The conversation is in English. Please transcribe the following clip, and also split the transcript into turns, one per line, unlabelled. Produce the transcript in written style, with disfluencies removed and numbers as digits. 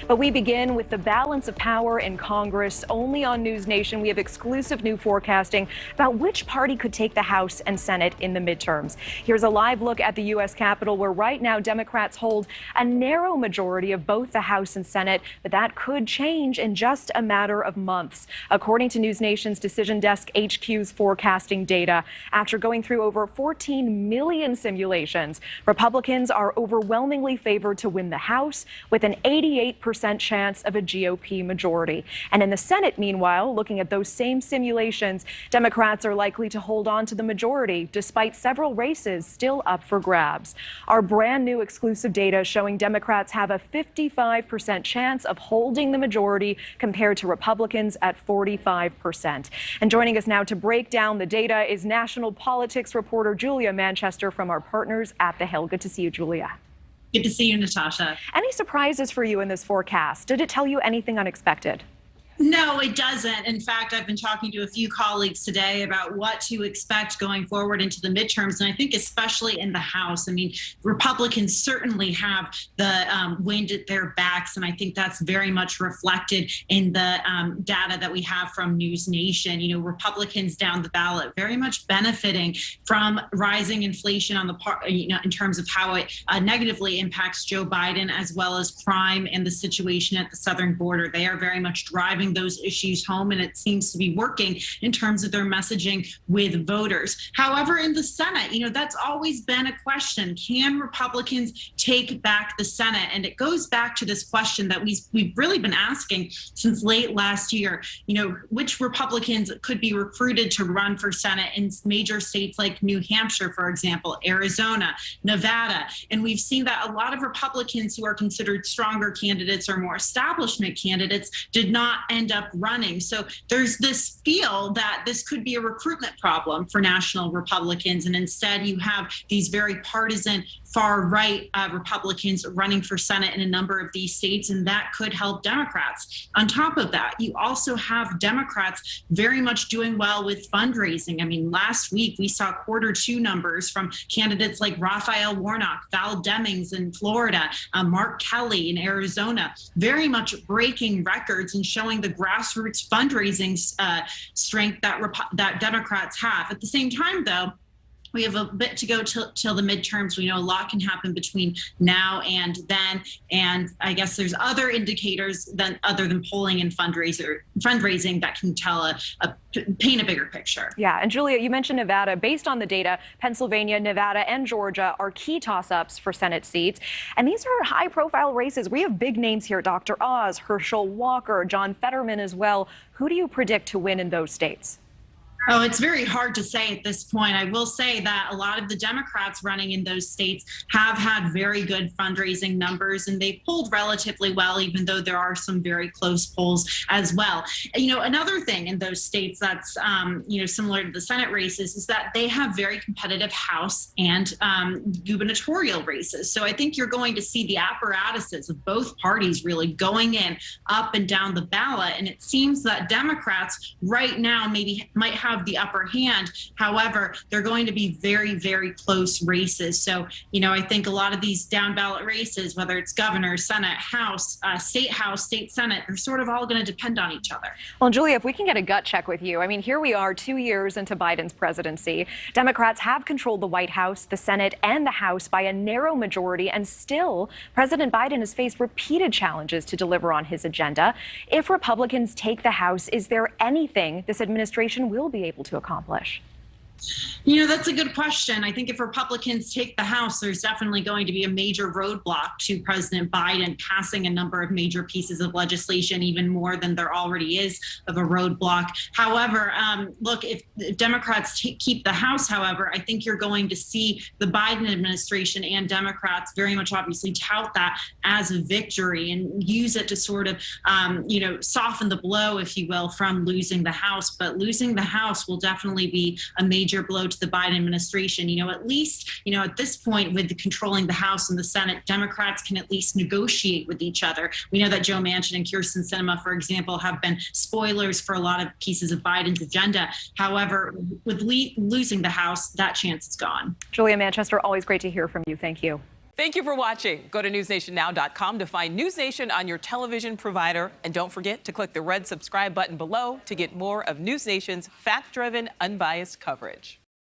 But we begin with the balance of power in Congress. Only on NewsNation, we have exclusive new forecasting about which party could take the House and Senate in the midterms. Here's a live look at the U.S. Capitol, where right now Democrats hold a narrow majority of both the House and Senate, but that could change in just a matter of months. According to NewsNation's Decision Desk HQ's forecasting data, after going through over 14 million simulations, Republicans are overwhelmingly favored to win the House with an 88% chance of a GOP majority. And in the Senate, meanwhile, looking at those same simulations, Democrats are likely to hold on to the majority despite several races still up for grabs. Our brand new exclusive data showing Democrats have a 55% chance of holding the majority compared to Republicans at 45%. And joining us now to break down the data is national politics reporter Julia Manchester from our partners at The Hill. Good to see you, Julia.
Good to see you, Natasha.
Any surprises for you in this forecast? Did it tell you anything unexpected?
No, it doesn't. In fact, I've been talking to a few colleagues today about what to expect going forward into the midterms. And I think especially in the House, I mean, Republicans certainly have the wind at their backs. And I think that's very much reflected in the data that we have from NewsNation. You know, Republicans down the ballot very much benefiting from rising inflation on the part, in terms of how it negatively impacts Joe Biden, as well as crime and the situation at the southern border. They are very much driving those issues home, and it seems to be working in terms of their messaging with voters. However, in the Senate, that's always been a question. Can Republicans take back the Senate? And it goes back to this question that we've really been asking since late last year. Which Republicans could be recruited to run for Senate in major states like New Hampshire, for example, Arizona, Nevada. And we've seen that a lot of Republicans who are considered stronger candidates or more establishment candidates did not end up running. So there's this feel that this could be a recruitment problem for national Republicans. And instead you have these very partisan far right Republicans running for Senate in a number of these states, and that could help Democrats. On top of that, you also have Democrats very much doing well with fundraising. I mean, last week we saw Q2 numbers from candidates like Raphael Warnock, Val Demings in Florida, Mark Kelly in Arizona, very much breaking records and showing the grassroots fundraising strength that Democrats have. At the same time, though, we have a bit to go till the midterms. We know a lot can happen between now and then. And I guess there's other indicators other than polling and fundraising that can tell paint a bigger picture.
Yeah. And Julia, you mentioned Nevada. Based on the data, Pennsylvania, Nevada, and Georgia are key toss-ups for Senate seats. And these are high-profile races. We have big names here: Dr. Oz, Herschel Walker, John Fetterman as well. Who do you predict to win in those states?
Oh, it's very hard to say at this point. I will say that a lot of the Democrats running in those states have had very good fundraising numbers, and they've polled relatively well, even though there are some very close polls as well. Another thing in those states that's, similar to the Senate races is that they have very competitive House and gubernatorial races. So I think you're going to see the apparatuses of both parties really going in up and down the ballot. And it seems that Democrats right now might have the upper hand. However, they're going to be very, very close races. So, I think a lot of these down ballot races, whether it's governor, Senate, House, State Senate, they're sort of all going to depend on each other.
Well, Julia, if we can get a gut check with you. I mean, here we are 2 years into Biden's presidency. Democrats have controlled the White House, the Senate, and the House by a narrow majority. And still, President Biden has faced repeated challenges to deliver on his agenda. If Republicans take the House, is there anything this administration will be able to accomplish?
That's a good question. I think if Republicans take the House, there's definitely going to be a major roadblock to President Biden passing a number of major pieces of legislation, even more than there already is of a roadblock. However, look, if Democrats keep the House, however, I think you're going to see the Biden administration and Democrats very much obviously tout that as a victory and use it to sort of, soften the blow, if you will, from losing the House. But losing the House will definitely be a major blow to the Biden administration. At least, at this point, with controlling the House and the Senate, Democrats can at least negotiate with each other. We know that Joe Manchin and Kyrsten Sinema, for example, have been spoilers for a lot of pieces of Biden's agenda. However, with losing the House, that chance is gone.
Julia Manchester, always great to hear from you. Thank you.
Thank you for watching. Go to newsnationnow.com to find News Nation on your television provider. And don't forget to click the red subscribe button below to get more of News Nation's fact-driven, unbiased coverage.